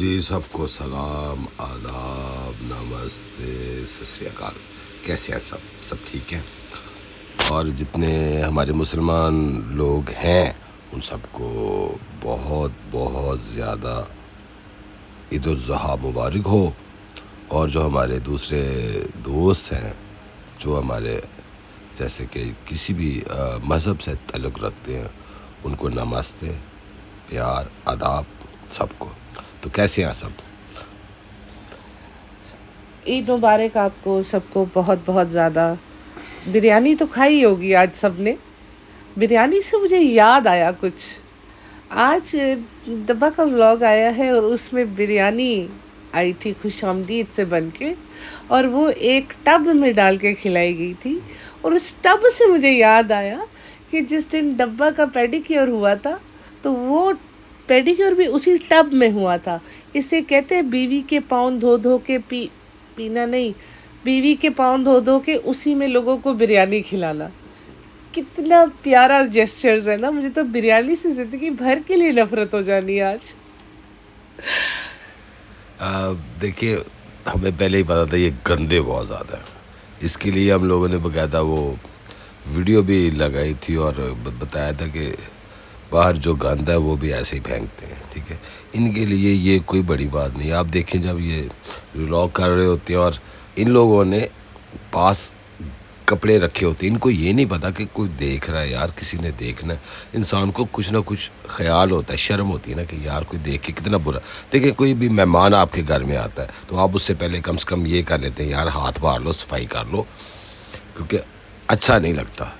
जी सबको सलाम आदाब नमस्ते सत श्री अकाल। कैसे हैं सब ठीक है। और जितने हमारे मुसलमान लोग हैं उन सबको बहुत बहुत ज़्यादा ईद उल ज़ुहा मुबारक हो। और जो हमारे दूसरे दोस्त हैं जो हमारे जैसे कि किसी भी मज़हब से ताल्लुक़ रखते हैं उनको नमस्ते प्यार आदाब सबको। तो कैसे हैं सब? ईद मुबारक आपको सबको बहुत बहुत ज़्यादा। बिरयानी तो खाई होगी आज सबने। बिरयानी से मुझे याद आया कुछ। आज डब्बा का व्लॉग आया है और उसमें बिरयानी आई थी खुशामदीद से बन के, और वो एक टब में डाल के खिलाई गई थी। और उस टब से मुझे याद आया कि जिस दिन डब्बा का पेडिक्योर हुआ था तो वो पेडिक्योर भी उसी टब में हुआ था। इसे कहते हैं बीवी के पाँव धो धो के पीना नहीं, बीवी के पाँव धो धो के उसी में लोगों को बिरयानी खिलाना। कितना प्यारा जेस्चर्स है ना। मुझे तो बिरयानी से ज़िंदगी भर के लिए नफरत हो जानी है आज। देखिए हमें पहले ही पता था ये गंदे बहुत ज़्यादा हैं। इसके लिए हम लोगों ने बाकायदा वो वीडियो भी लगाई थी और बताया था कि बाहर जो गंद है वो भी ऐसे ही फेंकते हैं। ठीक है, इनके लिए ये कोई बड़ी बात नहीं। आप देखें जब ये व्लॉग कर रहे होते हैं और इन लोगों ने पास कपड़े रखे होते हैं, इनको ये नहीं पता कि कोई देख रहा है यार, किसी ने देखना है। इंसान को कुछ ना कुछ ख्याल होता है, शर्म होती है ना कि यार कोई देख के कितना बुरा। देखिए कोई भी मेहमान आपके घर में आता है तो आप उससे पहले कम से कम ये कर लेते हैं यार हाथ मार लो, सफाई कर लो, क्योंकि अच्छा नहीं लगता।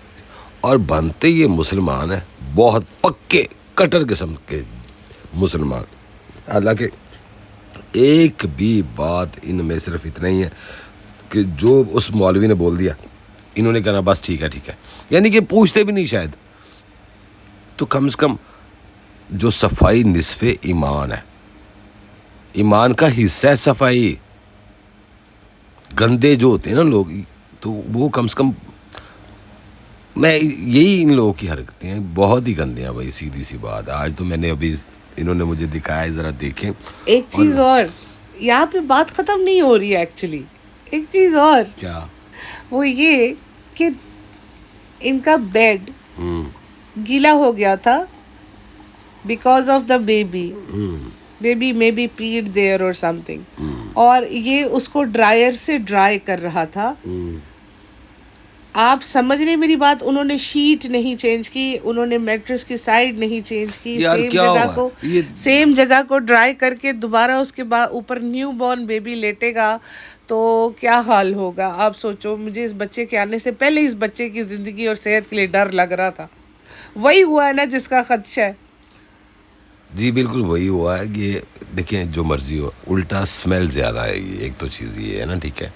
और बनते ये मुसलमान हैं, बहुत पक्के कट्टर किस्म के मुसलमान। हालांकि एक भी बात इनमें सिर्फ इतना ही है कि जो उस मौलवी ने बोल दिया इन्होंने कहना बस ठीक है, यानी कि पूछते भी नहीं शायद। तो कम से कम जो सफाई निस्फ़े ईमान है, ईमान का हिस्सा है सफाई। गंदे जो होते हैं ना लोग तो वो कम से कम, मैं यही इन लोगों की हरकतें हैं बहुत ही गंदे हैं भाई, सीधी सी बात है। आज तो मैंने अभी इन्होंने मुझे दिखाया, ज़रा देखें। एक चीज़ और, यहाँ पे बात ख़त्म नहीं हो रही है एक्चुअली। एक चीज़ और क्या? वो ये कि इनका बेड गीला हो गया था because of the baby may be पीड देयर और समथिंग, और ये उसको ड्रायर से ड्राई कर रहा था। आप समझ रहे मेरी बात? उन्होंने शीट नहीं चेंज की, उन्होंने मैट्रेस की साइड नहीं चेंज की। सेम जगह को ड्राई करके दोबारा उसके बाद ऊपर न्यू बॉर्न बेबी लेटेगा तो क्या हाल होगा आप सोचो। मुझे इस बच्चे के आने से पहले इस बच्चे की ज़िंदगी और सेहत के लिए डर लग रहा था। वही हुआ है ना जिसका खदशा है। जी बिल्कुल वही हुआ है कि देखिए जो मर्ज़ी हो, उल्टा स्मेल ज़्यादा आएगी। एक तो चीज़ ये है ना, ठीक है।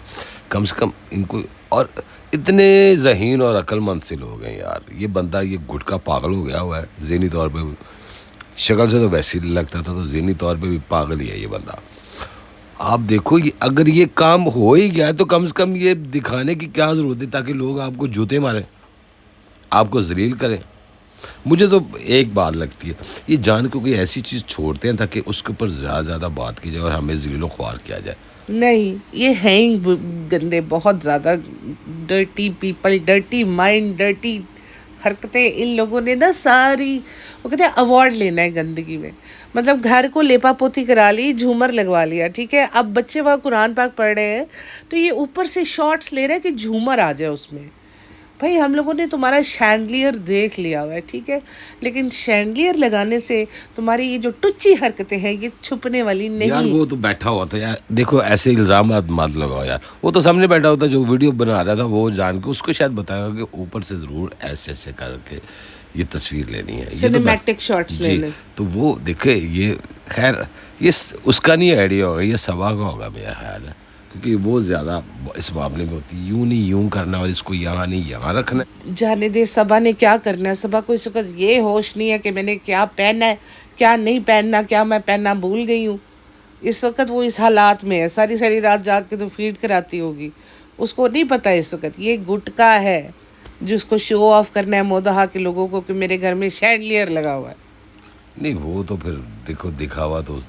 कम से कम इनको, और इतने ज़हीन और अक्लमंद से लोग हैं यार। ये बंदा ये गुटका पागल हो गया हुआ है ज़हनी तौर पे। शक्ल से तो वैसे ही लगता था, तो ज़हनी तौर पे भी पागल ही है ये बंदा। आप देखो ये अगर ये काम हो ही गया तो कम से कम ये दिखाने की क्या ज़रूरत है ताकि लोग आपको जूते मारें, आपको जलील करें। मुझे तो एक बात लगती है, ये जान के कोई ऐसी चीज़ छोड़ते हैं ताकि उसके ऊपर ज़्यादा बात की जाए और हमें ज़लीलो ख्वार किया जाए। नहीं, ये हैं ही गंदे, बहुत ज़्यादा dirty people, dirty mind, dirty हरकतें। इन लोगों ने ना सारी, वो कहते हैं अवार्ड लेना है गंदगी में। मतलब घर को लेपा पोती करा ली, झूमर लगवा लिया, ठीक है। अब बच्चे वहाँ कुरान पाक पढ़ रहे हैं तो ये ऊपर से शॉट्स ले रहे हैं कि झूमर आ जाए उसमें। भाई हम लोगों ने तुम्हारा शैंडलियर देख लिया हुआ है, ठीक है, लेकिन शैंडलियर लगाने से तुम्हारी ये जो टुच्ची हरकतें हैं ये छुपने वाली नहीं। यार वो तो बैठा हुआ था यार, देखो ऐसे इल्ज़ाम मत लगाओ यार। वो तो सामने बैठा हुआ था जो वीडियो बना रहा था, वो जान के उसको शायद बताया कि ऊपर से ज़रूर ऐसे ऐसे करके ये तस्वीर लेनी है, सिनेमैटिक शॉट्स लेने। तो वो देखे ये, खैर ये उसका नहीं आइडिया होगा, ये सबा का होगा मेरा ख्याल है, क्योंकि वो ज़्यादा इस मामले में होती है। यूँ नहीं यूँ करना और इसको यहाँ नहीं यहाँ रखना। जाने दे, सबा ने क्या करना है। सबा को इस वक्त ये होश नहीं है कि मैंने क्या पहना है क्या नहीं पहनना, क्या मैं पहनना भूल गई हूँ। इस वक्त वो इस हालात में है, सारी सारी रात जाग के तो फीड कराती होगी। उसको नहीं पता इस वक्त ये गुटका है जिसको शो ऑफ करना है मोदहा के लोगों को कि मेरे घर में शैंडलियर लगा हुआ है। नहीं वो तो फिर देखो दिखावा तो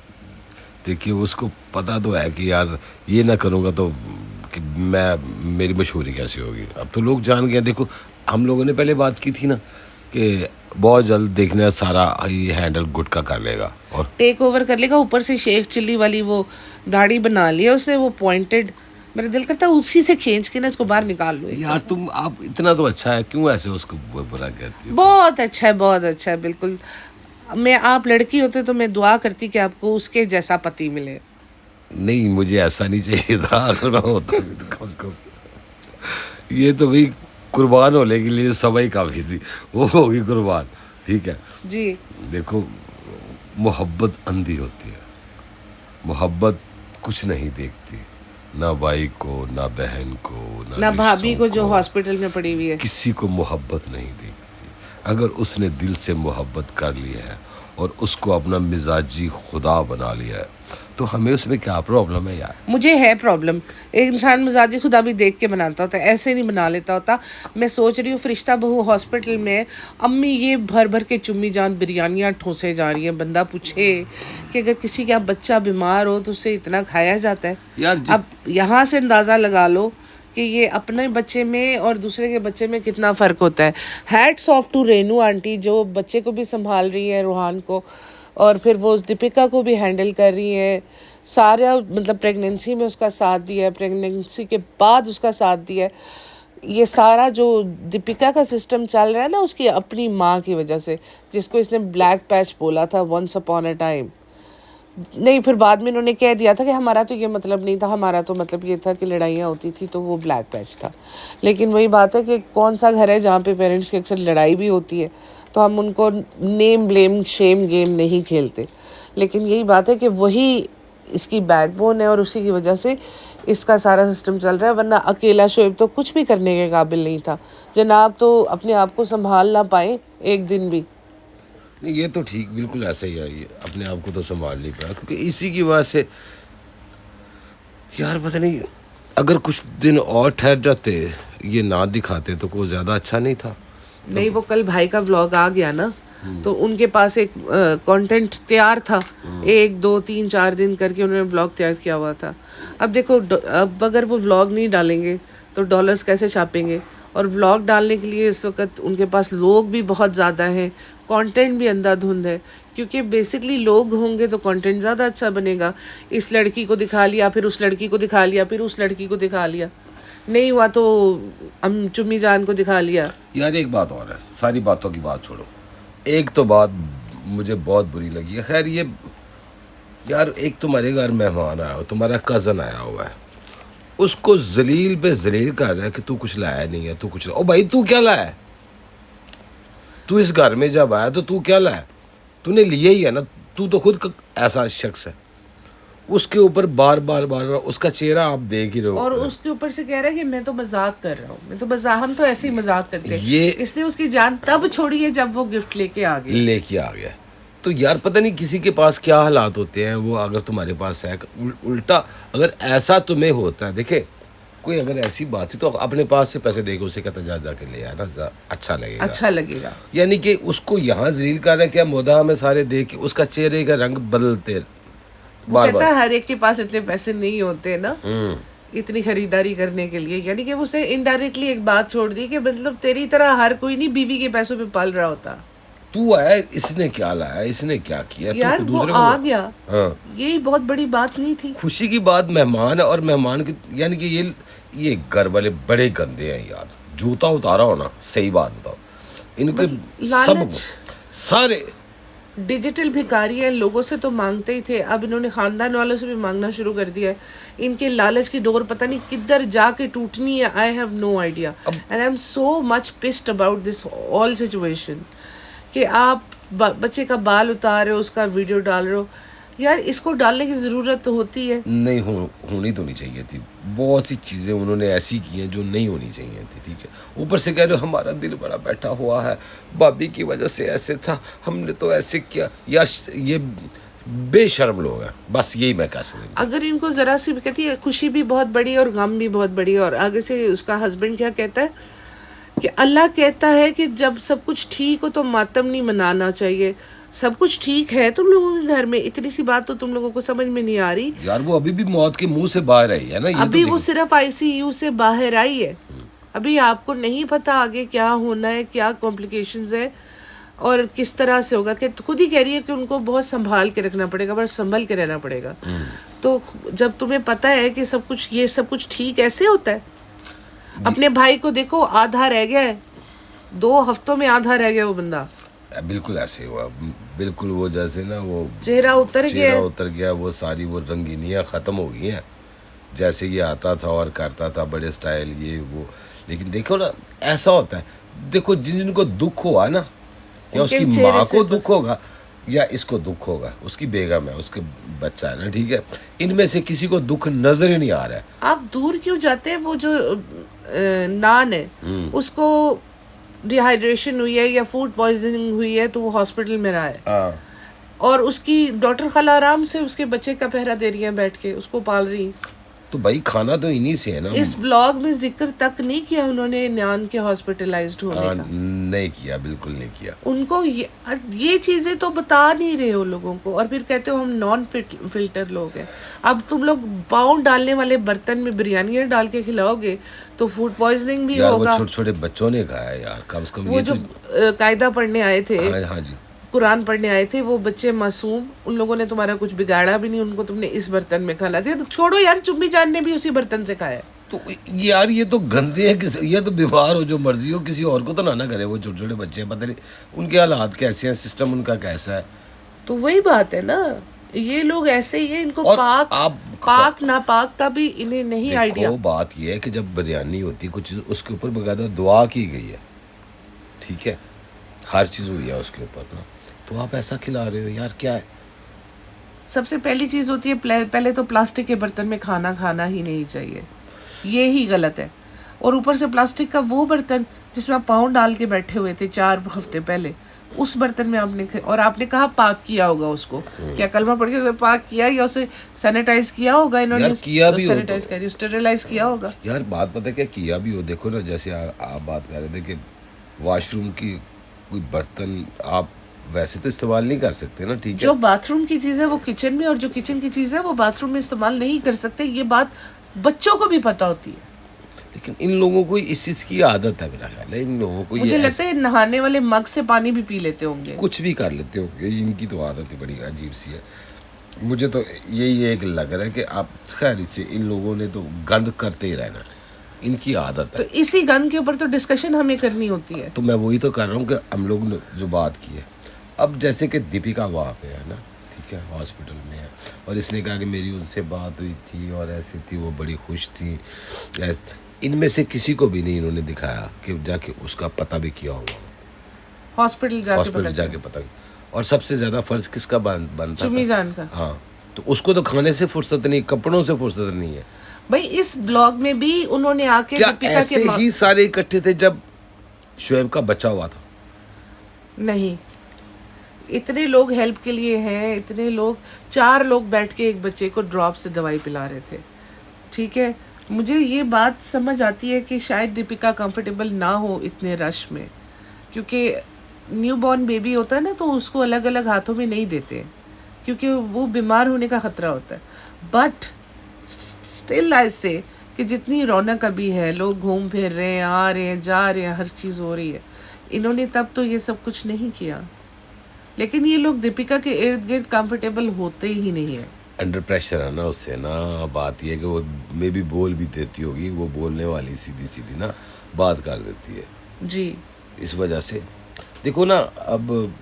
देखिए उसको पता तो है कि यार ये ना करूँगा तो कि मेरी मशहूरी कैसे होगी। अब तो लोग जान गए। देखो हम लोगों ने पहले बात की थी ना कि बहुत जल्द देखना सारा ये हैंडल गुटका कर लेगा और टेक ओवर कर लेगा। ऊपर से शेख चिल्ली वाली वो दाढ़ी बना लिया उसने, वो पॉइंटेड। मेरा दिल करता है उसी से खींच के ना इसको बाहर निकाल लो। यार तुम आप इतना तो अच्छा है, क्यों ऐसे उसको बुरा कहती हो? बहुत अच्छा है, बहुत अच्छा है, बिल्कुल। मैं आप लड़की होते तो मैं दुआ करती कि आपको उसके जैसा पति मिले। नहीं मुझे ऐसा नहीं चाहिए था, अगर मैं होता भी तो कम कम ये तो भाई कुर्बान होने के लिए समय काफ़ी थी, वो होगी कुर्बान। ठीक है, जी। देखो मोहब्बत अंधी होती है, मोहब्बत कुछ नहीं देखती, ना भाई को ना बहन को ना भाभी रिश्तों को जो को, हॉस्पिटल में पड़ी हुई है। किसी को मोहब्बत नहीं देखती। अगर उसने दिल से मोहब्बत कर ली है और उसको अपना मिजाजी खुदा बना लिया है तो हमें उसमें क्या प्रॉब्लम है यार? मुझे है प्रॉब्लम। एक इंसान मिजाजी खुदा भी देख के बनाता होता है, ऐसे नहीं बना लेता होता। मैं सोच रही हूँ फरिश्ता बहू हॉस्पिटल में अम्मी ये भर भर के चुम्मी जान बिरयानियाँ ठोसे जा रही हैं। बंदा पूछे कि अगर किसी का बच्चा बीमार हो तो उसे इतना खाया जाता है यार अब यहाँ से अंदाज़ा लगा लो कि ये अपने बच्चे में और दूसरे के बच्चे में कितना फ़र्क होता है। Hats off to Renu aunty जो बच्चे को भी संभाल रही है, रूहान को, और फिर वो दीपिका को भी हैंडल कर रही है। सारा मतलब प्रेगनेंसी में उसका साथ दिया है, प्रेगनेंसी के बाद उसका साथ दिया है। ये सारा जो दीपिका का सिस्टम चल रहा है ना उसकी अपनी माँ की वजह से, जिसको इसने ब्लैक पैच बोला था वंस अपॉन अ टाइम। नहीं, फिर बाद में इन्होंने कह दिया था कि हमारा तो ये मतलब नहीं था, हमारा तो मतलब ये था कि लड़ाइयाँ होती थी तो वो ब्लैक पैच था। लेकिन वही बात है कि कौन सा घर है जहाँ पे पेरेंट्स की अक्सर लड़ाई भी होती है, तो हम उनको नेम ब्लेम शेम गेम नहीं खेलते। लेकिन यही बात है कि वही इसकी बैकबोन है और उसी की वजह से इसका सारा सिस्टम चल रहा है। वरना अकेला शोएब तो कुछ भी करने के काबिल नहीं था। जनाब तो अपने आप को संभाल ना पाए एक दिन भी। नहीं ये तो ठीक बिल्कुल ऐसा ही है, ये अपने आप को तो संभाल नहीं पाया क्योंकि इसी की वजह से यार पता नहीं, अगर कुछ दिन और ठहर जाते ये ना दिखाते तो कुछ ज़्यादा अच्छा नहीं था। नहीं, वो कल भाई का व्लॉग आ गया ना, तो उनके पास एक कंटेंट तैयार था। 1 2 3 4 दिन करके उन्होंने व्लॉग तैयार किया हुआ था। अब देखो अब अगर वो व्लॉग नहीं डालेंगे तो डॉलर्स कैसे छापेंगे? और व्लॉग डालने के लिए इस वक्त उनके पास लोग भी बहुत ज़्यादा हैं, कंटेंट भी अंधाधुंध है। क्योंकि बेसिकली लोग होंगे तो कंटेंट ज़्यादा अच्छा बनेगा। इस लड़की को दिखा लिया, फिर उस लड़की को दिखा लिया, फिर उस लड़की को दिखा लिया, नहीं हुआ तो हम चुम्मी जान को दिखा लिया। यार एक बात और है, सारी बातों की बात छोड़ो, एक तो बात मुझे बहुत बुरी लगी है। खैर ये यार, एक तुम्हारे घर मेहमान आया हो, तुम्हारा कज़न आया हुआ है, उसको जलील पे जलील कर रहा है कि तू कुछ लाया नहीं है, तू कुछ ओ भाई तू क्या लाया? तू इस घर में जब आया तो तू क्या लाया? तूने लिया ही है ना, तू तो खुद ऐसा शख्स है। उसके ऊपर बार बार उसका चेहरा आप देख ही रहे हो, और उसके ऊपर से कह रहा है कि मैं तो मजाक कर रहा हूँ, मैं तो मजाक, हम तो ऐसे ही मजाक करते हैं। ये इसने उसकी जान तब छोड़ी है जब वो गिफ्ट लेके आ गया। तो यार पता नहीं किसी के पास क्या हालात होते हैं। वो अगर तुम्हारे पास है उल्टा, अगर ऐसा तुम्हें होता है, देखे कोई अगर ऐसी बात है तो अपने पास से पैसे देके उसे कहता जा के ले आना, अच्छा लगेगा। यानी कि उसको यहाँ जलील कर रहा है, क्या मोदा में सारे देख के उसका चेहरे का रंग बदलते बार बार। हर एक के पास इतने पैसे नहीं होते ना इतनी खरीदारी करने के लिए। यानी कि उसे इनडायरेक्टली एक बात छोड़ दी कि मतलब तेरी तरह हर कोई नहीं बीवी के पैसों पे पाल रहा होता। तू आया, इसने क्या लाया, इसने क्या किया, यार तू वो दूसरे आ गया। हाँ, यही बहुत बड़ी बात नहीं थी। खुशी की बात मेहमान है, और मेहमान की यानी कि ये घर वाले बड़े गंदे हैं यार। जूता उतारा होना, सही बात बताओ, इनके सब सारे डिजिटल भिखारी हैं। लोगों से तो मांगते ही थे, अब इन्होंने खानदान वालों से भी मांगना शुरू कर दिया है। इनके लालच की डोर पता नहीं किधर जाके टूटनी है। I have no idea and I am so much pissed about this all situation कि आप बच्चे का बाल उतार रहे हो, उसका वीडियो डाल रहे हो। यार इसको डालने की ज़रूरत तो होती है नहीं, होनी तो नहीं चाहिए थी। बहुत सी चीज़ें उन्होंने ऐसी की हैं जो नहीं होनी चाहिए थी। ठीक है, ऊपर से कह रहे हो हमारा दिल बड़ा बैठा हुआ है, भाभी की वजह से ऐसे था, हमने तो ऐसे किया। या ये बेशर्म लोग हैं, बस यही मैं कह सकती हूँ। अगर इनको ज़रा सी भी कहती है, खुशी भी बहुत बड़ी है और गम भी बहुत बड़ी है। और आगे से उसका हस्बैंड क्या कहता है कि अल्लाह कहता है कि जब सब कुछ ठीक हो तो मातम नहीं मनाना चाहिए, सब कुछ ठीक है तुम लोगों के घर में, इतनी सी बात तो तुम लोगों को समझ में नहीं आ रही। यार वो अभी भी मौत के मुंह से बाहर आई है ना, ये अभी तो वो सिर्फ आईसीयू से बाहर आई है, अभी आपको नहीं पता आगे क्या होना है, क्या कॉम्प्लिकेशंस है और किस तरह से होगा। कि खुद ही कह रही है कि उनको बहुत संभाल के रखना पड़ेगा, बस संभल के रहना पड़ेगा। तो जब तुम्हें पता है कि सब कुछ, ये सब कुछ ठीक ऐसे होता है। अपने भाई को देखो, आधा रह गया है, 2 हफ्तों में आधा रह गया वो बंदा। बिल्कुल ऐसे हुआ, बिल्कुल वो जैसे ना वो चेहरा उतर गया, वो सारी वो रंगीनियाँ ख़त्म हो गई हैं। जैसे ये आता था और करता था बड़े स्टाइल ये वो, लेकिन देखो ना ऐसा होता है, देखो जिनको दुख हुआ ना, या उसकी माँ को दुख होगा या इसको दुख होगा, उसकी बेगम है, उसके बच्चा है ना, ठीक है, इनमें से किसी को दुख नजर ही नहीं आ रहा है। आप दूर क्यों जाते हैं? वो जो नान है उसको डिहाइड्रेशन हुई है या फूड पॉइजनिंग हुई है तो वो हॉस्पिटल में रहा है, और उसकी डॉक्टर खाला आराम से उसके बच्चे का पहरा दे रही है, बैठ के उसको पाल रही। तो भाई खाना तो इन्हीं से है ना। इस व्लॉग में जिक्र तक नहीं किया उन्होंने नान के हॉस्पिटलाइज्ड होने का, नहीं किया, बिल्कुल नहीं किया। उनको ये चीजें तो बता नहीं रहे हो लोगों को, और फिर कहते हो हम नॉन फिल्टर लोग हैं। अब तुम लोग पाउंड डालने वाले बर्तन में बिरयानी डाल के खिलाओगे तो फूड पॉइजनिंग भी होगा। वो छोटे छोटे बच्चों ने खाया यार, कम से कम। वो जो कायदा पढ़ने आए थे, हाँ जी, कुरान पढ़ने आए थे, वो बच्चे मासूम, उन लोगों ने तुम्हारा कुछ बिगाड़ा भी नहीं, उनको तुमने इस बर्तन में खाना दिया। तो छोड़ो यार, चुम्मी जान ने भी उसी बर्तन से खाया। तो यार ये तो गंदे हैं, ये तो बीमार हो जो मर्जी हो, किसी और को तो ना करे। वो छोटे छोटे बच्चे हैं, पता नहीं उनके हालात कैसे हैं, सिस्टम उनका कैसा है। तो वही बात है ना, ये लोग ऐसे ही है, इनको पाक नापाक का भी इन्हें नहीं आइडिया। बात ये है कि जब बिरयानी होती है कुछ, उसके ऊपर बकायदा दुआ की गई है, ठीक है, हर चीज़ हुई है उसके ऊपर ना, तो आप ऐसा खिला रहे हो यार, क्या है? सबसे पहली चीज़ होती है, पहले तो प्लास्टिक के बर्तन में खाना ही नहीं चाहिए, ये ही गलत है। और ऊपर से प्लास्टिक का वो बर्तन जिसमें आप पाउंड डाल के बैठे हुए थे 4 हफ्ते पहले, उस बर्तन में आपने कहा पाक किया होगा उसको। क्या कलमा पढ़ के उसे पाक किया या उसे सैनिटाइज किया होगा? इन्होंने किया भी सैनिटाइज करी, स्टेरिलाइज किया होगा। यार बात पता क्या किया भी हो, देखो ना, जैसे आप बात कर रहे थे कि वॉशरूम की कोई बर्तन आप वैसे तो इस्तेमाल नहीं कर सकते ना, ठीक है। जो बाथरूम की चीज़ है वो किचन में, और जो किचन की चीज़ है वो बाथरूम में इस्तेमाल नहीं कर सकते, ये बात बच्चों को भी पता होती है। लेकिन इन लोगों को इस चीज़ की आदत है, मेरा ख्याल है इन लोगों को। मुझे लगता है नहाने वाले मग से पानी भी पी लेते होंगे, कुछ भी कर लेते होंगे, इनकी तो आदत ही बड़ी अजीब सी है। मुझे तो यही एक लग रहा है कि आप खैर से इन लोगों ने तो गंद करते ही रहना, इनकी आदत है। तो इसी गंद के ऊपर तो डिस्कशन हमें करनी होती है। तो मैं वही तो कर रहा हूँ कि हम लोग ने जो बात की है, अब जैसे कि दीपिका वहाँ पे है ना, ठीक है, हॉस्पिटल में है, और इसने कहा कि मेरी उनसे बात हुई थी और ऐसी थी, वो बड़ी खुश थी। इनमें से किसी को भी नहीं इन्होंने दिखाया कि जाके उसका पता भी किया होगा, हॉस्पिटल जाके पता। और सबसे ज़्यादा फर्ज किसका बनता? चुम्मी जान का। हाँ, तो उसको तो खाने से फुर्सत नहीं, कपड़ों से फुर्सत नहीं है भाई। इस ब्लॉग में भी उन्होंने आके क्या ऐसे ही सारे इकट्ठे थे जब शोएब का बच्चा हुआ था? नहीं, इतने लोग हेल्प के लिए हैं, इतने लोग, 4 लोग बैठ के एक बच्चे को ड्रॉप से दवाई पिला रहे थे, ठीक है। मुझे ये बात समझ आती है कि शायद दीपिका कंफर्टेबल ना हो इतने रश में, क्योंकि न्यू बॉर्न बेबी होता है ना, तो उसको अलग अलग हाथों में नहीं देते क्योंकि वो बीमार होने का ख़तरा होता है। बट स्टिल ऐसे कि जितनी रौनक अभी है, लोग घूम फिर रहे हैं, आ रहे हैं, जा रहे हैं, हर चीज़ हो रही है, इन्होंने तब तो ये सब कुछ नहीं किया। लेकिन ये लोग दीपिका के इर्द गिर्द कंफर्टेबल होते ही नहीं है। अंडर प्रेशर है ना उससे ना। बात ये है कि वो मे भी बोल भी देती होगी, वो बोलने वाली सीधी सीधी ना बात कर देती है जी। इस वजह से देखो ना, अब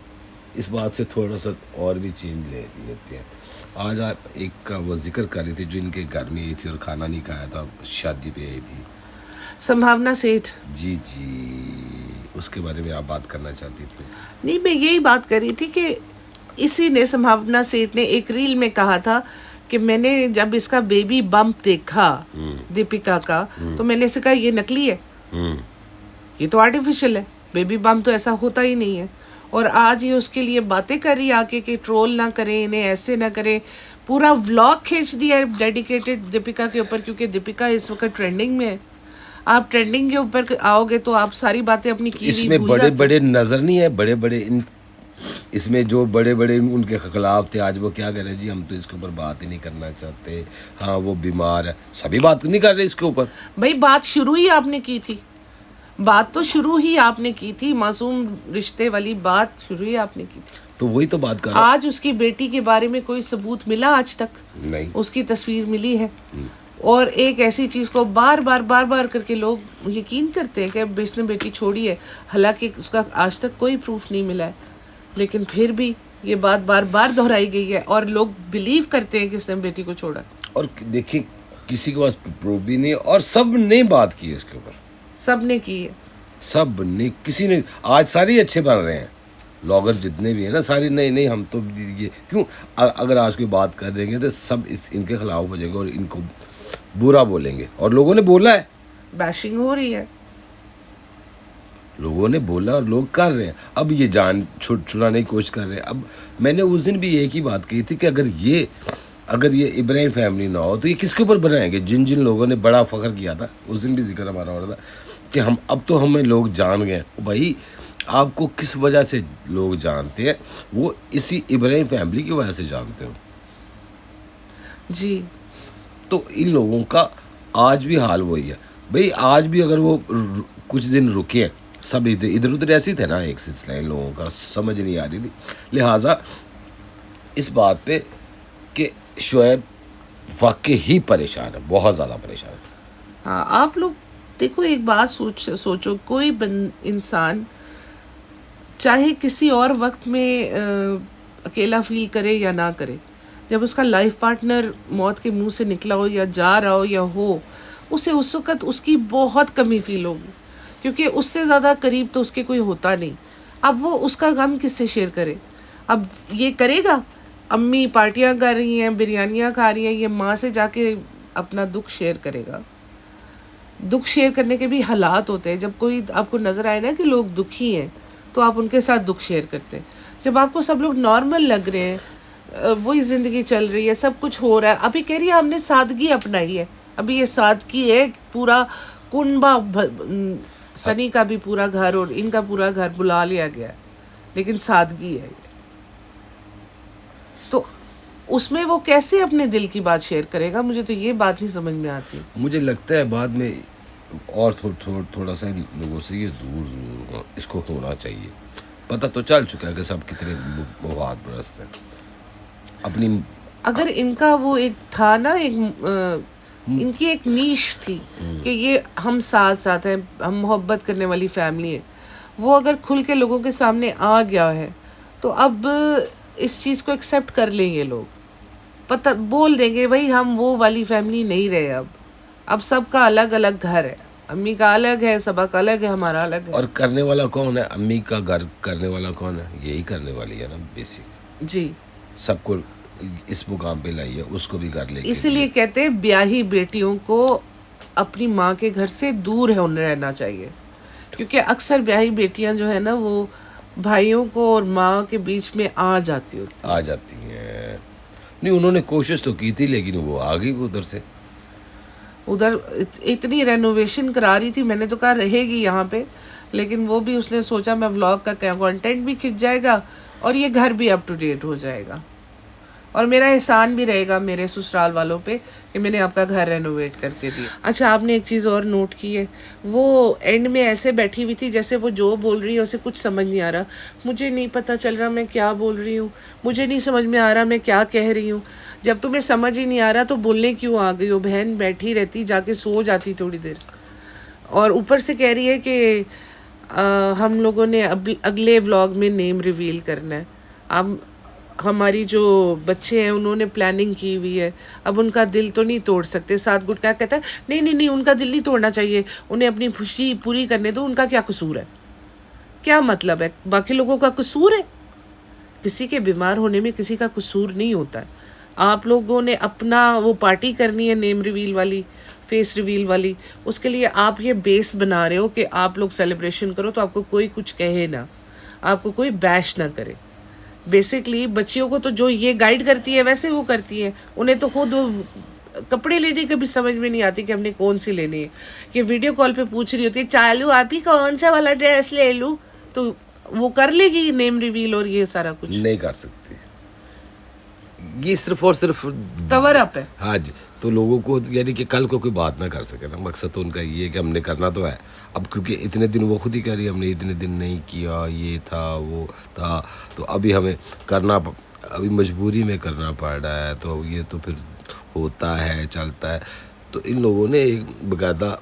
इस बात से थोड़ा सा और भी चीज़ लेते हैं। आज आप एक का वो जिक्र कर रही थी जो इनके घर में आई थी और खाना नहीं खाया था, शादी पे आई थी, संभावना सेठ। जी जी, उसके बारे में आप बात करना चाहती थी? नहीं, मैं यही बात कर रही थी कि इसी ने, संभावना सेठ ने एक रील में कहा था कि मैंने जब इसका बेबी बम्प देखा दीपिका का, तो मैंने इसे कहा ये नकली है, ये तो आर्टिफिशियल है, बेबी बम्प तो ऐसा होता ही नहीं है। और आज ये उसके लिए बातें कर रही आके कि ट्रोल ना करें, इन्हें ऐसे ना करें। पूरा व्लॉग खींच दिया है डेडिकेटेड दीपिका के ऊपर, क्योंकि दीपिका इस वक्त ट्रेंडिंग में है। आप ट्रेंडिंग के ऊपर आओगे तो आप सारी बातें अपनी की इसमें बड़े बड़े नजर नहीं है, बड़े बड़े इन इसमें जो बड़े बड़े उनके खिलाफ थे आज वो क्या कह रहे हैं, जी हम तो इसके ऊपर बात ही नहीं करना चाहते, हाँ वो बीमार है, सभी बात नहीं कर रहे इसके ऊपर। भाई बात शुरू ही आपने की थी, बात तो शुरू ही आपने की थी, मासूम रिश्ते वाली बात शुरू ही आपने की थी। तो वही तो बात कर रहा हूं। आज उसकी बेटी के बारे में कोई सबूत मिला आज तक? नहीं। उसकी तस्वीर मिली है, और एक ऐसी चीज़ को बार बार करके लोग यकीन करते हैं कि अब इसने बेटी छोड़ी है, हालांकि उसका आज तक कोई प्रूफ नहीं मिला है, लेकिन फिर भी ये बात बार बार दोहराई गई है और लोग बिलीव करते हैं कि इसने बेटी को छोड़ा। और देखिए किसी के पास प्रूफ भी नहीं और सब ने बात की है इसके ऊपर, सब ने की है, सब ने, किसी ने। आज सारे अच्छे बन रहे हैं ब्लॉगर जितने भी हैं ना, सारे नहीं नहीं हम तो ये क्यों, अगर आज कोई बात कर देंगे तो सब इनके खिलाफ हो जाएंगे और इनको बुरा बोलेंगे, और लोगों ने बोला है, बैशिंग हो रही है, लोगों ने बोला और लोग कर रहे हैं। अब ये जान छुड़ाने की कोशिश कर रहे हैं। अब मैंने उस दिन भी एक ही बात कही थी कि अगर ये इब्राहिम फैमिली ना हो तो ये किसके ऊपर बनाएंगे, जिन जिन लोगों ने बड़ा फ़ख्र किया था, उस दिन भी जिक्र हमारा हो रहा था कि अब तो हमें लोग जान गए। भाई आपको किस वजह से लोग जानते हैं, वो इसी इब्राहिम फैमिली की वजह से जानते हो जी। तो इन लोगों का आज भी हाल वही है भाई। आज भी अगर वो कुछ दिन रुके, सब इधर उधर ऐसे थे ना, एक सिलसिला इन लोगों का समझ नहीं आ रही थी, लिहाजा इस बात पे कि शोएब वाकई ही परेशान है, बहुत ज़्यादा परेशान है। हाँ, आप लोग देखो एक बात सोचो, कोई इंसान चाहे किसी और वक्त में अकेला फील करे या ना करे, जब उसका लाइफ पार्टनर मौत के मुंह से निकला हो या जा रहा हो या हो, उसे उस वक़्त उसकी बहुत कमी फील होगी, क्योंकि उससे ज़्यादा करीब तो उसके कोई होता नहीं। अब वो उसका गम किससे शेयर करे? अब ये करेगा, अम्मी पार्टियां कर रही हैं, बिरयानियां खा रही हैं, ये माँ से जाके अपना दुख शेयर करेगा? दुख शेयर करने के भी हालात होते हैं। जब कोई आपको नज़र आए ना कि लोग दुखी हैं, तो आप उनके साथ दुख शेयर करते हैं। जब आपको सब लोग नॉर्मल लग रहे हैं, वही ज़िंदगी चल रही है, सब कुछ हो रहा है, अभी कह रही है हमने सादगी अपनाई है, अभी ये सादगी है, पूरा कुनबा सनी का भी पूरा घर और इनका पूरा घर बुला लिया गया है, लेकिन सादगी है। तो उसमें वो कैसे अपने दिल की बात शेयर करेगा? मुझे तो ये बात नहीं समझ में आती। मुझे लगता है बाद में और थोड़ा सा लोगों से ये दूर इसको होना चाहिए। पता तो चल चुका है कि सब कितने मवाद परस्त हैं अपनी। अगर इनका वो एक था ना, इनकी एक नीश थी कि ये हम साथ साथ हैं, हम मोहब्बत करने वाली फैमिली है, वो अगर खुल के लोगों के सामने आ गया है तो अब इस चीज़ को एक्सेप्ट कर लेंगे लोग, पता बोल देंगे भाई हम वो वाली फैमिली नहीं रहे, अब सबका अलग अलग घर है, अम्मी का अलग है, सबा का अलग है, हमारा अलग है। और करने वाला कौन है? अम्मी का घर करने वाला कौन है? यही करने वाली है ना बेसिक जी। सबको इस मुकाम पे लाई है, उसको भी घर लेके। इसलिए कहते हैं ब्याही बेटियों को अपनी माँ के घर से दूर रहना चाहिए, क्योंकि अक्सर ब्याही बेटियां जो है ना वो भाइयों को और माँ के बीच में आ जाती हैं। नहीं, उन्होंने कोशिश तो की थी लेकिन वो आ गई उधर से। उधर इतनी रेनोवेशन करा रही थी, मैंने तो कहा रहेगी यहाँ पे, लेकिन वो भी उसने सोचा मैं व्लॉग का कंटेंट भी खिंच जाएगा और ये घर भी अप टू डेट हो जाएगा, और मेरा एहसान भी रहेगा मेरे ससुराल वालों पे कि मैंने आपका घर रेनोवेट करके दिया। अच्छा, आपने एक चीज़ और नोट की है, वो एंड में ऐसे बैठी हुई थी जैसे वो जो बोल रही है उसे कुछ समझ नहीं आ रहा। मुझे नहीं पता चल रहा मैं क्या बोल रही हूँ, मुझे नहीं समझ में आ रहा मैं क्या कह रही हूँ। जब तुम्हें समझ ही नहीं आ रहा तो बोलने क्यों आ गई हो? बहन बैठी रहती, जाके सो जाती थोड़ी देर। और ऊपर से कह रही है कि हम लोगों ने अगले व्लॉग में नेम रिवील करना है। अब हमारी जो बच्चे हैं उन्होंने प्लानिंग की हुई है, अब उनका दिल तो नहीं तोड़ सकते। साथ गुटका कहता है नहीं उनका दिल नहीं तोड़ना चाहिए, उन्हें अपनी खुशी पूरी करने दो, उनका क्या कसूर है? क्या मतलब है? बाकी लोगों का कसूर है? किसी के बीमार होने में किसी का कसूर नहीं होता है। आप लोगों ने अपना वो पार्टी करनी है नेम रिवील वाली, फेस रिवील वाली, उसके लिए आप ये बेस बना रहे हो कि आप लोग सेलिब्रेशन करो तो आपको कोई कुछ कहे ना, आपको कोई बैश ना करे। बेसिकली बच्चियों को तो जो ये गाइड करती है वैसे वो करती है, उन्हें तो खुद कपड़े लेने के भी समझ में नहीं आती कि हमने कौन सी लेनी है। ये वीडियो कॉल पे पूछ रही होती है चालू आप ही कौन सा वाला ड्रेस ले लूँ, तो वो कर लेगी नेम रिवील और ये सारा कुछ? नहीं कर सकती, ये सिर्फ और सिर्फ कवर अप है। हाँ जी, तो लोगों को यानी कि कल को कोई बात ना कर सके ना, मकसद तो उनका ये है कि हमने करना तो है। अब क्योंकि इतने दिन वो खुद ही कह रही है हमने इतने दिन नहीं किया, ये था वो था, तो अभी हमें करना, अभी मजबूरी में करना पड़ रहा है, तो ये तो फिर होता है, चलता है। तो इन लोगों ने एक बकायदा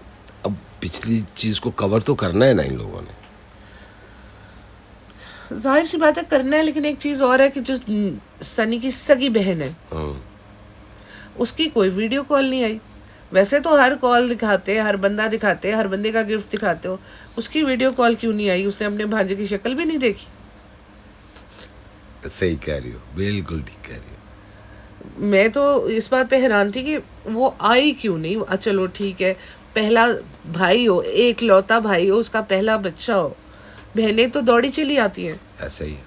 अब पिछली चीज़ को कवर तो करना है ना इन लोगों ने। जाहिर सी बात है करना है, लेकिन एक चीज़ और है कि जो सनी की सगी बहन है हाँ, उसकी कोई वीडियो कॉल नहीं आई। वैसे तो हर कॉल दिखाते, हर बंदा दिखाते, हर बंदे का गिफ्ट दिखाते हो, उसकी वीडियो कॉल क्यों नहीं आई? उसने अपने भांजे की शक्ल भी नहीं देखी। सही कह रही हो, बिल्कुल ठीक कह रही हो। मैं तो इस बात पे हैरान थी कि वो आई क्यों नहीं। चलो ठीक है, पहला भाई हो, एक लौता भाई हो, उसका पहला बच्चा हो, बहनें तो दौड़ी चली आती हैं। ऐसा ही है।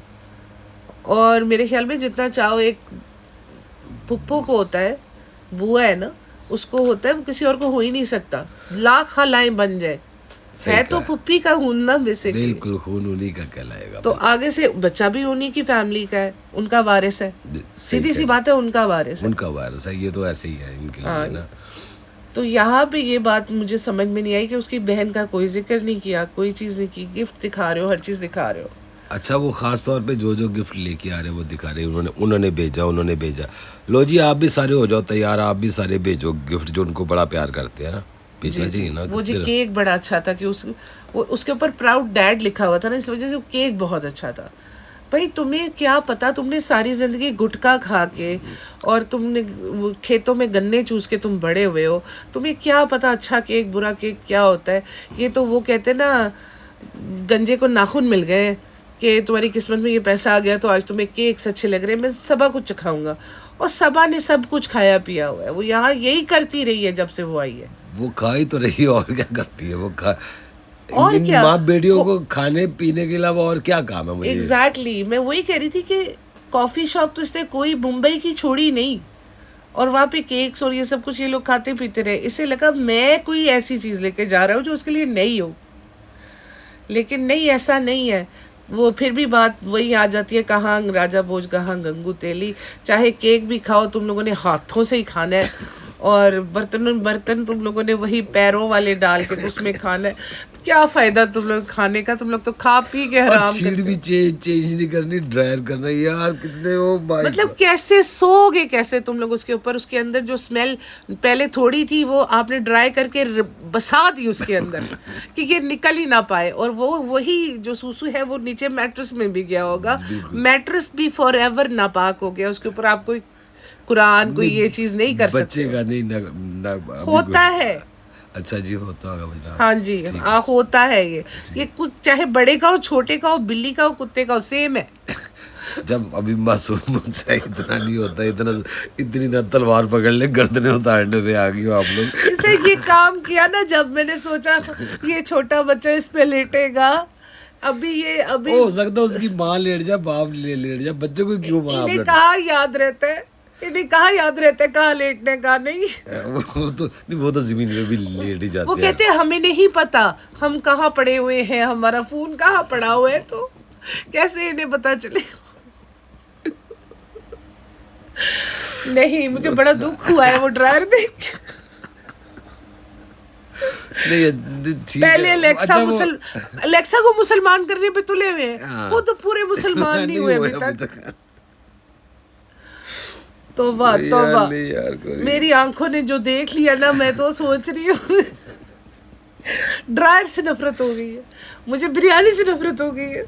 और मेरे ख्याल में जितना चाहो एक पुप्पो को होता है, बुआ है ना, उसको होता है, वो किसी और को हो ही नहीं सकता, लाख खालाएं बन जाए। सही है तो कहा। पुप्पी का खून ना बेसिकली। बिल्कुल खून उन्हीं का कहलाएगा। तो आगे से बच्चा भी उन्हीं की फैमिली का है, उनका वारिस है, सीधी सी बात है, उनका वारिस है। उनका वायरस है, ये तो ऐसे ही है इनके लिए ना। तो यहाँ पे ये बात मुझे समझ में नहीं आई कि उसकी बहन का कोई जिक्र नहीं किया, कोई चीज़ नहीं की। गिफ्ट दिखा रहे हो, हर चीज़ दिखा रहे हो। अच्छा, वो खास तौर पे जो गिफ्ट लेके आ रहे हैं वो दिखा रहे हैं, उन्होंने भेजा। लो जी, आप भी सारे हो जाओ तैयार, आप भी सारे भेजो गिफ्ट जो उनको बड़ा प्यार करते हैं ना, भेजना चाहिए ना। वो जी केक बड़ा अच्छा था कि उसके ऊपर प्राउड डैड लिखा हुआ था ना, इस वजह से वो केक बहुत अच्छा था। भाई तुम्हें क्या पता, तुमने सारी जिंदगी गुटखा खा के और तुमने खेतों में गन्ने चूस के तुम बड़े हुए हो, तुम्हें क्या पता अच्छा केक बुरा केक क्या होता है। ये तो वो कहते ना, गंजे को नाखून मिल गए कि तुम्हारी किस्मत में ये पैसा आ गया तो आज तुम्हें केक्स अच्छे लग रहे हैं, मैं सबा कुछ खाऊंगा। और सबा ने सब कुछ खाया पिया हुआ है, वो यहाँ यही करती रही है जब से वो आई है। वो खा ही तो रही है, और क्या करती है वो और इन क्या? माँ बेटियों को खाने पीने के अलावा और क्या काम है मुझे। एग्जैक्टली मैं वही कह रही थी कि कॉफी शॉप तो इसने कोई मुंबई की छोड़ी नहीं, और वहाँ पे केक्स और ये सब कुछ ये लोग खाते पीते रहे। इससे लगा मैं कोई ऐसी चीज़ लेके जा रहा हूँ जो उसके लिए नहीं हो, लेकिन नहीं, ऐसा नहीं है। वो फिर भी बात वही आ जाती है, कहाँ राजा भोज कहाँ गंगू तेली। चाहे केक भी खाओ तुम लोगों ने हाथों से ही खाना है, और बर्तन तुम लोगों ने वही पैरों वाले डाल के तो उसमें खाना है। क्या फायदा तुम लोग खाने का, तुम लोग तो खा पी के और हराम शीट करते भी हो। चेंज नहीं करनी, ड्रायर करना, यार कितने वो मतलब कैसे सोओगे, कैसे तुम लोग उसके ऊपर, उसके अंदर जो स्मेल पहले थोड़ी थी वो आपने ड्राई करके बसा दी उसके अंदर कि ये निकल ही ना पाए। और वो वही जो सूसू है वो नीचे मैट्रेस में भी गया होगा, मैट्रेस भी फॉर एवर नापाक हो गया, उसके ऊपर आप कोई कुरान कोई ये चीज नहीं कर सकते। बच्चे का नहीं ना होता है। अच्छा जी, होता होगा मुझे। हाँ जी, हाँ होता है ये कुछ चाहे बड़े का हो, छोटे का हो, बिल्ली का हो, कुत्ते का हो, सेम है। जब अभी मासूम से इतना नहीं होता, इतनी ना तलवार पकड़ ले गर्दनें उतारने पे आ गई हो आप लोग। इसने ये काम किया ना, जब मैंने सोचा ये छोटा बच्चा इस पे लेटेगा, अभी हो सकता है उसकी माँ लेट जाए, बाप लेट जाए, बच्चे को क्यों माँ इन्हें कहाँ याद रहता है, इन्हें कहाँ याद रहता है कहाँ लेटने का। नहीं, वो तो जमीन पे भी लेट ही जाते वो कहते हैं हमें नहीं पता हम कहाँ पड़े हुए हैं, हमारा फोन कहाँ पड़ा हुआ है, तो कैसे इन्हें पता चले। नहीं, मुझे बड़ा दुख हुआ है वो ड्रायर देख के। पहले अलेक्सा को मुसलमान करने पे तुले हुए हैं, वो तो पूरे मुसलमान नहीं हुए अभी तक। तौबा तौबा, मेरी आंखों ने जो देख लिया ना, मैं तो सोच रही हूँ ड्रायर से नफरत हो गई है मुझे, बिरयानी से नफरत हो गई है।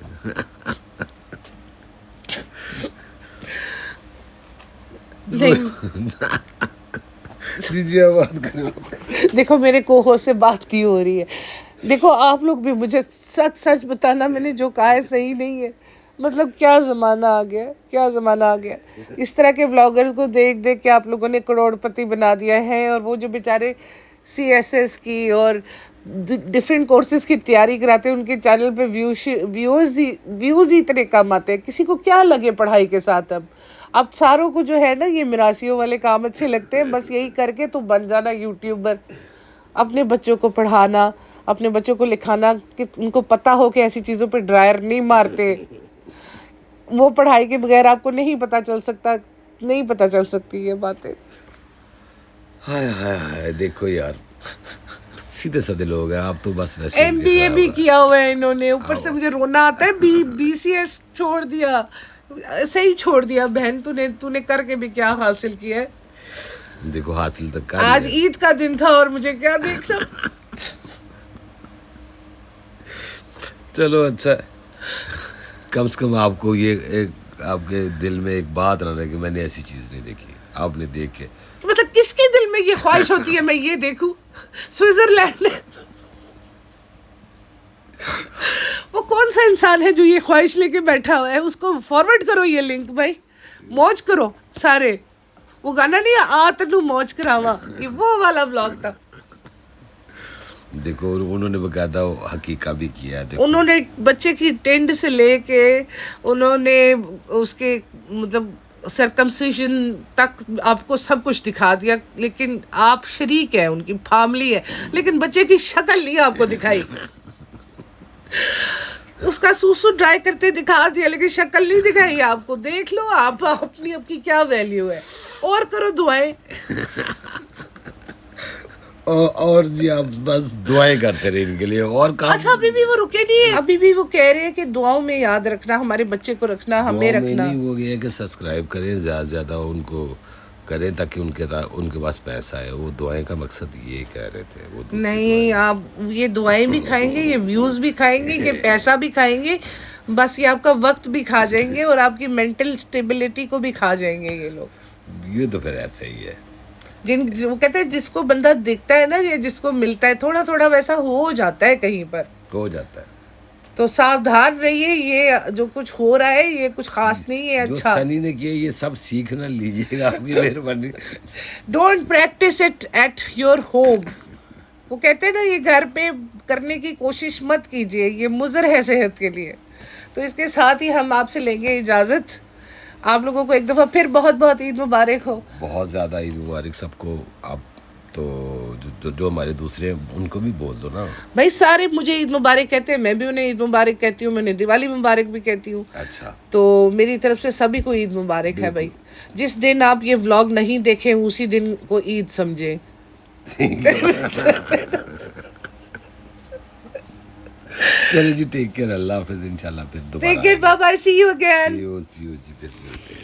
देखो मेरे कोहो से बात नहीं हो रही है। देखो आप लोग भी मुझे सच सच बताना, मैंने जो कहा है सही नहीं है। मतलब क्या ज़माना आ गया, क्या ज़माना आ गया। इस तरह के व्लॉगर्स को देख देख के आप लोगों ने करोड़पति बना दिया है, और वो जो बेचारे CSS की और डिफरेंट कोर्सेज की तैयारी कराते हैं, उनके चैनल पे व्यूज़ ही इतने कम आते हैं। किसी को क्या लगे पढ़ाई के साथ। अब सारों को जो है ना ये मिरासियों वाले काम अच्छे लगते हैं, बस यही करके तो बन जाना यूट्यूबर, अपने बच्चों को पढ़ाना, अपने बच्चों को लिखाना कि उनको पता हो कि ऐसी चीज़ों पे ड्रायर नहीं मारते। वो पढ़ाई के बगैर आपको नहीं पता चल सकता, नहीं पता चल सकती ये बातें। हाय हाय हाय, देखो यार, सीधे साधे लोग हैं आप तो, बस वैसे ही MBA खराब भी है। किया हुआ है इन्होंने, ऊपर से मुझे रोना आता है। BCS छोड़ दिया, सही छोड़ दिया। बहन तूने करके भी क्या हासिल किया है? देखो हासिल तक कर आज लिया। ईद का दिन था और मुझे क्या देखना। चलो अच्छा, कम से कम आपको ये एक आपके दिल में एक बात ना रहे कि मैंने ऐसी चीज़ नहीं देखी, आपने देख के। तो मतलब किसके दिल में ये ख्वाहिश होती है मैं ये देखूं? स्विट्जरलैंड वो कौन सा इंसान है जो ये ख्वाहिश लेके बैठा हुआ है? उसको फॉरवर्ड करो ये लिंक भाई, मौज करो सारे। वो गाना नहीं है, आ तनु मौज करावा, ये वो वाला ब्लॉग था। देखो उन्होंने बकायदा हकीका भी किया है। देखो उन्होंने बच्चे की टेंड से लेके उन्होंने उसके मतलब सरकमसिजन तक आपको सब कुछ दिखा दिया, लेकिन आप शरीक है, उनकी फैमिली है, लेकिन बच्चे की शक्ल नहीं आपको दिखाई। उसका सूसू ड्राई करते दिखा दिया, लेकिन शक्ल नहीं दिखाई आपको। देख लो आप अपनी आपकी क्या वैल्यू है, और करो दुआएं। और जी आप बस दुआएं करते रहे इनके लिए, और काम। अच्छा अभी भी वो रुके नहीं है, अभी भी वो कह रहे हैं कि दुआओं में याद रखना, हमारे बच्चे को रखना, हमें दुआ में रखना। नहीं, वो ये है कि सब्सक्राइब करें, ज़्यादा से ज़्यादा उनको करें ताकि उनके पास पैसा है। वो दुआएं का मकसद ये कह रहे थे, वो दूसरी नहीं, आप ये दुआएं भी खाएंगे, ये व्यूज़ भी खाएंगे, ये पैसा भी खाएंगे, बस ये आपका वक्त भी खा जाएंगे और आपकी मेंटल स्टेबिलिटी को भी खा जाएंगे ये लोग। दुआएं। ये तो फिर ऐसा ही है। वो कहते हैं जिसको बंदा दिखता है ना, ये जिसको मिलता है, थोड़ा थोड़ा वैसा हो जाता है कहीं पर। हो जाता है। तो सावधान रहिए, ये जो कुछ हो रहा है ये कुछ खास नहीं है। जो अच्छा, सनी ने किया ये सब सीखना लीजिएगा, आपकी मेहरबानी। Don't practice it at your home. वो कहते हैं ना, ये घर पे करने की कोशिश मत कीजिए, ये मुज़र है सेहत के लिए। तो इसके साथ ही हम आपसे लेंगे इजाज़त। आप लोगों को एक दफ़ा फिर बहुत बहुत ईद मुबारक हो। बहुत ज़्यादा ईद मुबारक सबको। आप तो जो हमारे दूसरे हैं उनको भी बोल दो ना भाई। सारे मुझे ईद मुबारक कहते हैं, मैं भी उन्हें ईद मुबारक कहती हूँ, मैं उन्हें दिवाली मुबारक भी कहती हूँ। अच्छा, तो मेरी तरफ से सभी को ईद मुबारक है भाई। जिस दिन आप ये व्लॉग नहीं देखें उसी दिन को ईद समझें। चलिए जी, टेक केयर, अल्लाह हाफिज़, इंशाल्लाह फिर दोबारा take care, bye bye, see you again. See you जी, फिर मिलते हैं।